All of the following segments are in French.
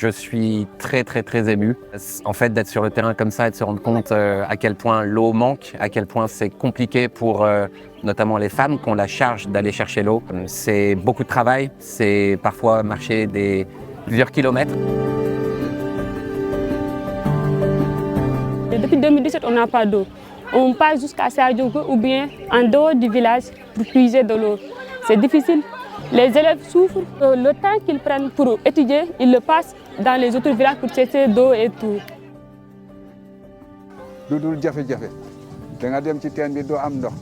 Je suis très ému. En fait, d'être sur le terrain comme ça et de se rendre compte à quel point l'eau manque, à quel point c'est compliqué pour notamment les femmes qui ont la charge d'aller chercher l'eau. C'est beaucoup de travail, c'est parfois marcher plusieurs kilomètres. Depuis 2017, on n'a pas d'eau. On passe jusqu'à Sadio ou bien en dehors du village pour puiser de l'eau. C'est difficile. Les élèves souffrent. Le temps qu'ils prennent pour étudier, ils le passent dans les autres villages pour chercher d'eau et tout. lu dul jafe-jafe da nga dem ci teen bi doo am ndox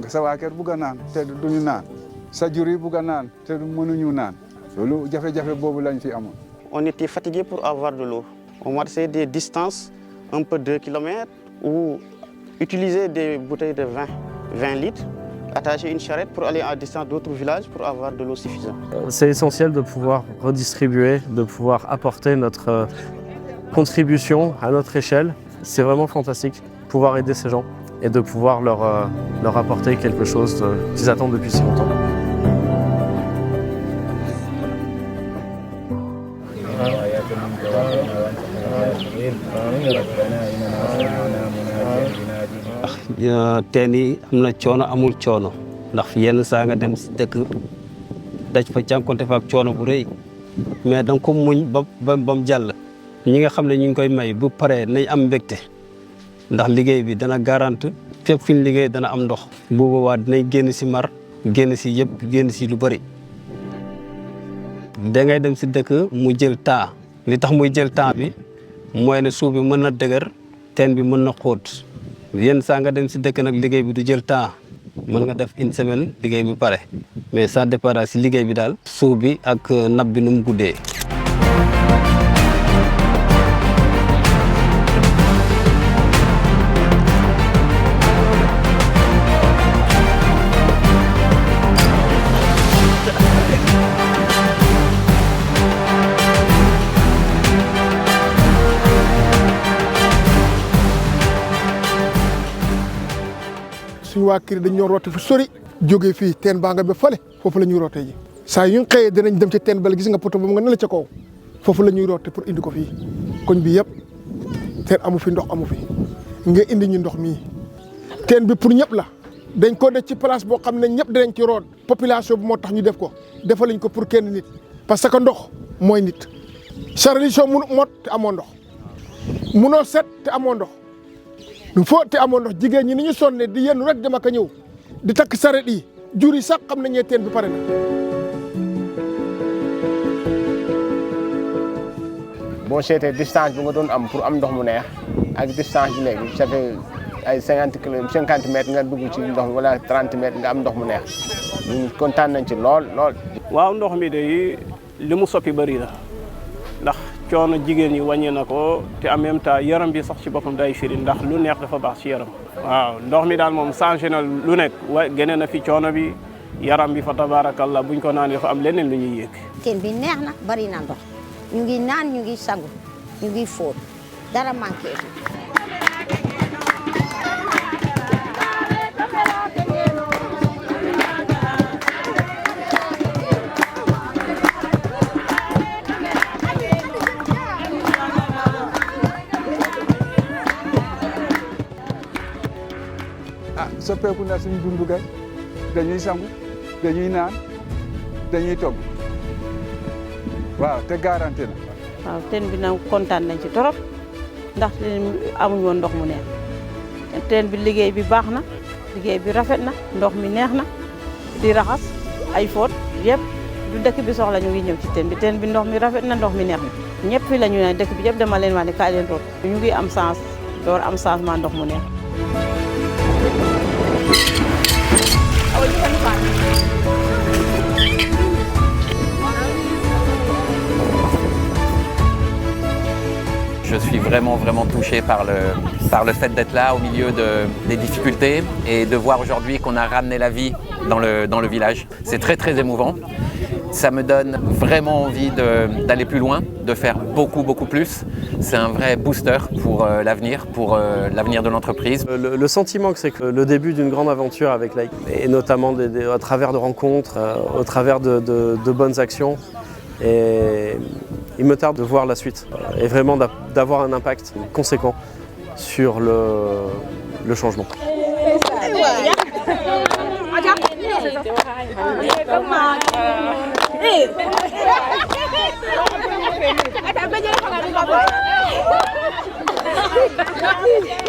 nga sa waa kër bugg a naan te duñu naan sa jur yi bugg a naan te mënuñu naan loolu jafe-jafe boobu lañ fi amoon. On était fatigués pour avoir de l'eau. On marchait des distances un peu 2 kilomètres ou utiliser des bouteilles de 20 litres, attacher une charrette pour aller à distance d'autres villages pour avoir de l'eau suffisante. C'est essentiel de pouvoir redistribuer, de pouvoir apporter notre contribution à notre échelle. C'est vraiment fantastique de pouvoir aider ces gens et de pouvoir leur apporter quelque chose qu'ils attendent depuis si longtemps. teen yi am na coono amul coono ndax yenn saa nga dem si dëkk daj fa jànkonte fa ak coono bu rëy mais danga ko muñ ba mu jàll. ñi nga xam ne ñu ngi koy may bu paree nañ am mbégte ndax liggéey bi dana garante fépp fi ñu liggéey dana am ndox. bu boobaa dinañ génn si mar génn si yëpp génn si lu bëri. da ngay dem si dëkk mu jël temps li tax muy jël temps bi mooy ne suuf bi mën na dëgër teen bi mën na xóot. yenn saa nga dem si dëkk nag liggéey bi du jël temps mën nga def une semaine liggéey bi pare mais ça dépend si liggéey bi daal suuf bi ak napp bi nu mu guddee. suñu waa kër dañ ñoo roote fu sori jógee fii teen baa nga ba fale foofu la ñuy rootee ji saa yu ñu xëyee dinañ dem ci teen bale gis nga poto boobu nga ne la ca kaw foofu la ñuy roote pour indi ko fii koñ bi yëpp teen amu fi ndox amu fi nga indi ñu ndox mii teen bi pour ñëpp la dañ ko def ci place boo xam ne ñëpp dinañ ci root population bi moo tax ñu def ko defaluñ ko pour kenn nit parce que ndox mooy nit solution mun mot te amoo ndox munoo set te amoo ndox lu foo te amoon ndox jigéen ñi ni ñu sonne di yenn rek dem ak a ñëw di takk saret yi jur yi sax xam nañu teen bi pare na. boo seetee distance bi nga doon am pour am ndox mu neex ak distance bi léegi ça fait ay 50 mètres nga dugg ci ndox wala 30 mètres nga am ndox mu neex ñun kontaan nañ ci lool. waaw ndox mi de li mu soppi bëri la ndax coono jigéen ñi wàññi na ko te en même temps yaram bi sax ci boppam day firi ndax lu neex dafa baax ci yaram. waaw ndox mi daal moom changé na lu nekk génne na fi coono bi yaram bi fa tabarakallah buñ ko naan dafa am leneen lu ñuy yëg. teen bi neex na bari na ndox ñu ngi naan ñu ngi sangu ñu ngi fóot dara manqué fi. soppeeku na suñu dundu gay dañuy sangu dañuy naan dañuy togg waaw te garanti na. waaw teen bi nag kontaan nañ ci torop ndax amuñ woon ndox mu neex teen bi liggéey bi baax na liggéey bi rafet na ndox mi neex na di raxas ay fóot yëpp du dëkk bi soxla ñu ngi ñëw ci teen bi ndox mi rafet na ndox mi neex na ñëpp fi la ñu ne dëkk bi yëpp dama leen wax ne kaay leen root ñu ngi am chance door am changement ndox mu neex. Je suis vraiment touché par le fait d'être là au milieu des difficultés et de voir aujourd'hui qu'on a ramené la vie dans le village. C'est très émouvant. Ça me donne vraiment envie d'aller plus loin, de faire beaucoup plus. C'est un vrai booster pour l'avenir de l'entreprise. Le sentiment que c'est que le début d'une grande aventure avec Like, et notamment à travers de rencontres, au travers de bonnes actions. Et il me tarde de voir la suite et vraiment d'avoir un impact conséquent sur le changement.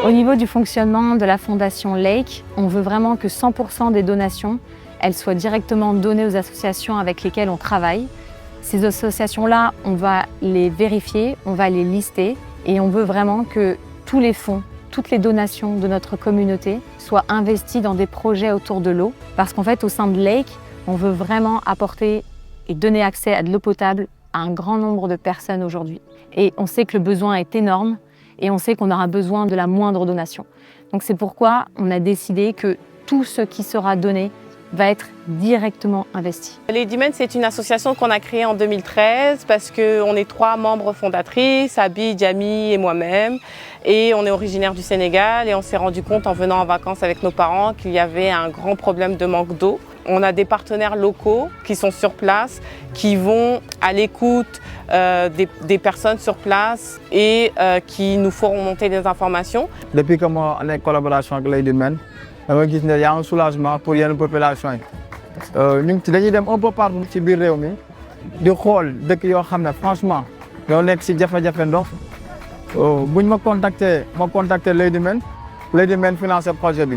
Au niveau du fonctionnement de la Fondation Lake, on veut vraiment que 100% des donations elles soient directement données aux associations avec lesquelles on travaille. Ces associations-là, on va les vérifier, on va les lister et on veut vraiment que tous les fonds, toutes les donations de notre communauté soient investies dans des projets autour de l'eau. Parce qu'en fait, au sein de Lake, on veut vraiment apporter et donner accès à de l'eau potable à un grand nombre de personnes aujourd'hui. Et on sait que le besoin est énorme et on sait qu'on aura besoin de la moindre donation. Donc c'est pourquoi on a décidé que tout ce qui sera donné va être directement investi. Lady Men, c'est une association qu'on a créée en 2013 parce qu'on est 3 membres fondatrices, Abi, Djami et moi-même. Et on est originaire du Sénégal et on s'est rendu compte en venant en vacances avec nos parents qu'il y avait un grand problème de manque d'eau. On a des partenaires locaux qui sont sur place, qui vont à l'écoute des personnes sur place et qui nous font remonter des informations. Depuis que moi, on est en collaboration avec Lady Men, dama gis ne y a un soulagement pour yenn population yi ñu ngi dañuy dem un peu partout ci biir réew mi di xool dëkk yoo xam ne franchement ñoo nekk ci jafe-jafe ndox buñ ma contacter Lady Men financer projet bi.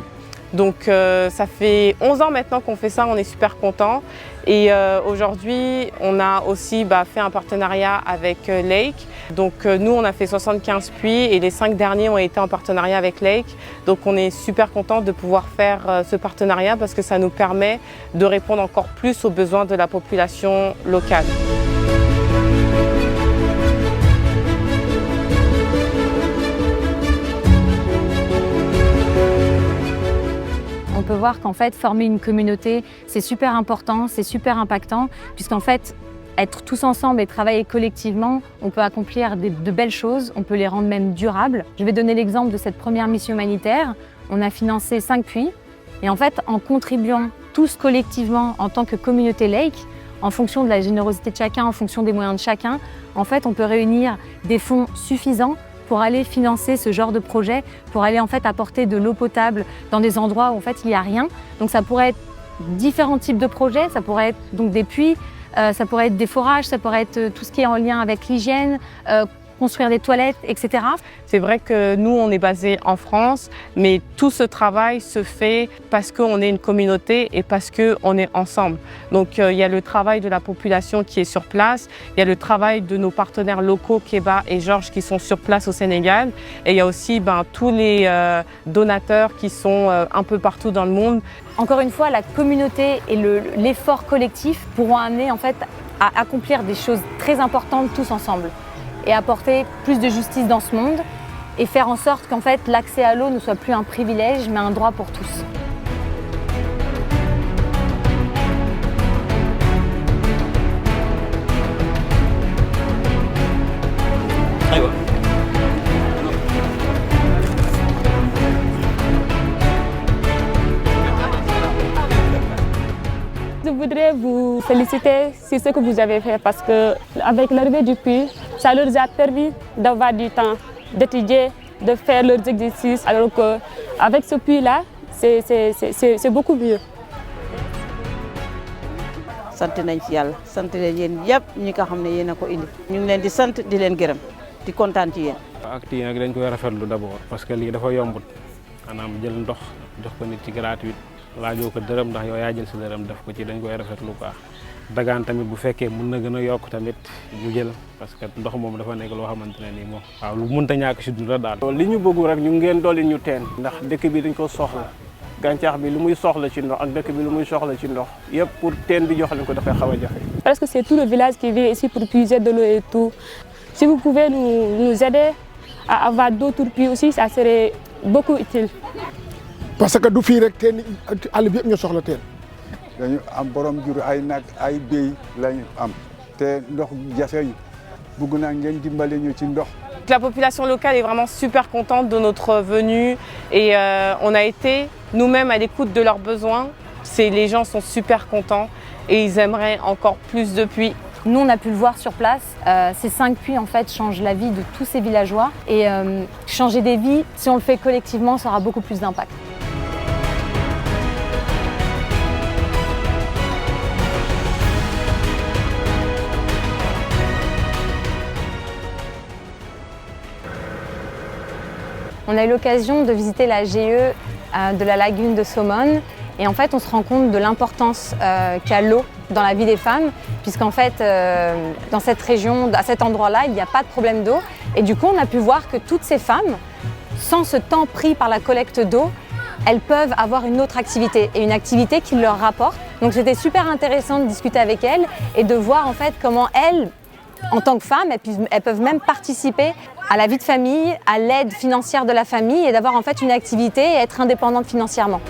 Donc ça fait 11 ans maintenant qu'on fait ça, on est super contents. Et aujourd'hui, on a aussi fait un partenariat avec Lake. Donc nous, on a fait 75 puits et les 5 derniers ont été en partenariat avec Lake. Donc on est super contents de pouvoir faire ce partenariat parce que ça nous permet de répondre encore plus aux besoins de la population locale. On peut voir qu'en fait, former une communauté, c'est super important, c'est super impactant, puisqu'en fait, être tous ensemble et travailler collectivement, on peut accomplir de belles choses, on peut les rendre même durables. Je vais donner l'exemple de cette première mission humanitaire. On a financé 5 puits et en fait, en contribuant tous collectivement en tant que communauté Lake, en fonction de la générosité de chacun, en fonction des moyens de chacun, en fait, on peut réunir des fonds suffisants pour aller financer ce genre de projet, pour aller en fait apporter de l'eau potable dans des endroits où en fait il n'y a rien. Donc ça pourrait être différents types de projets, ça pourrait être donc des puits, ça pourrait être des forages, ça pourrait être tout ce qui est en lien avec l'hygiène, construire des toilettes, etc. C'est vrai que nous, on est basé en France, mais tout ce travail se fait parce qu'on est une communauté et parce qu'on est ensemble. Donc il y a le travail de la population qui est sur place, il y a le travail de nos partenaires locaux, Keba et Georges, qui sont sur place au Sénégal. Et il y a aussi tous les donateurs qui sont un peu partout dans le monde. Encore une fois, la communauté et l'effort collectif pourront amener en fait à accomplir des choses très importantes tous ensemble et apporter plus de justice dans ce monde et faire en sorte qu'en fait l'accès à l'eau ne soit plus un privilège mais un droit pour tous. Je voudrais vous féliciter sur ce que vous avez fait parce qu'avec l'arrivée du puits, ça leur a permis d'avoir du temps, d'étudier, de faire leurs exercices, alors qu'avec ce puits-là, c'est beaucoup mieux. sant nañ ci yàlla sant leen yéen yëpp ñi nga xam ne yéen a ko indi ñu ngi leen di sant di leen gërëm di kontaan ci yéen. acte yi nag dañ koy rafetlu d'abord parce que lii dafa yombut maanaam jël ndox jox ko nit ci gratuit laajoo ko dërëm ndax yow yaa jël si dërëm def ko ci dañ koy rafetlu quoi. dagaan tamit bu fekkee mën na gën a yokk tamit ñu jël parce que ndox moom dafa nekk loo xamante ne nii moom waaw lu mënta ñàkk si dund daal. li ñu bëgg rek ñu ngeen dolli ñu teen ndax dëkk bi dañ ko soxla gàncax bi lu muy soxla ci ndox ak dëkk bi lu muy soxla ci ndox yëpp pour teen bi jox leen ko dafay xaw a jafe. Parce que c'est tout le village qui vient ici pour puiser de l'eau et tout. Si vous pouvez nous aider à avoir d'autres puits aussi, ça serait beaucoup utile. parce que du fii rek teen àll bi yëpp ñu soxla teen. dañu am borom jur ay nag ay béy lañu am te ndox jafe ñu bugg naa ngeen dimbali ñu ci ndox. La population locale est vraiment super contente de notre venue et on a été nous-mêmes à l'écoute de leurs besoins. Les gens sont super contents et ils aimeraient encore plus de puits Nous, on a pu le voir sur place. Ces 5 puits, en fait, changent la vie de tous ces villageois. Et changer des vies, si on le fait collectivement, ça aura beaucoup plus d'impact. On a eu l'occasion de visiter la GE de la lagune de Somone. Et en fait, on se rend compte de l'importance qu'a l'eau dans la vie des femmes, puisqu'en fait, dans cette région, à cet endroit-là, il n'y a pas de problème d'eau. Et du coup, on a pu voir que toutes ces femmes, sans ce temps pris par la collecte d'eau, elles peuvent avoir une autre activité, et une activité qui leur rapporte. Donc c'était super intéressant de discuter avec elles et de voir en fait comment elles, en tant que femmes, elles peuvent même participer à la vie de famille, à l'aide financière de la famille et d'avoir en fait une activité et être indépendantes financièrement.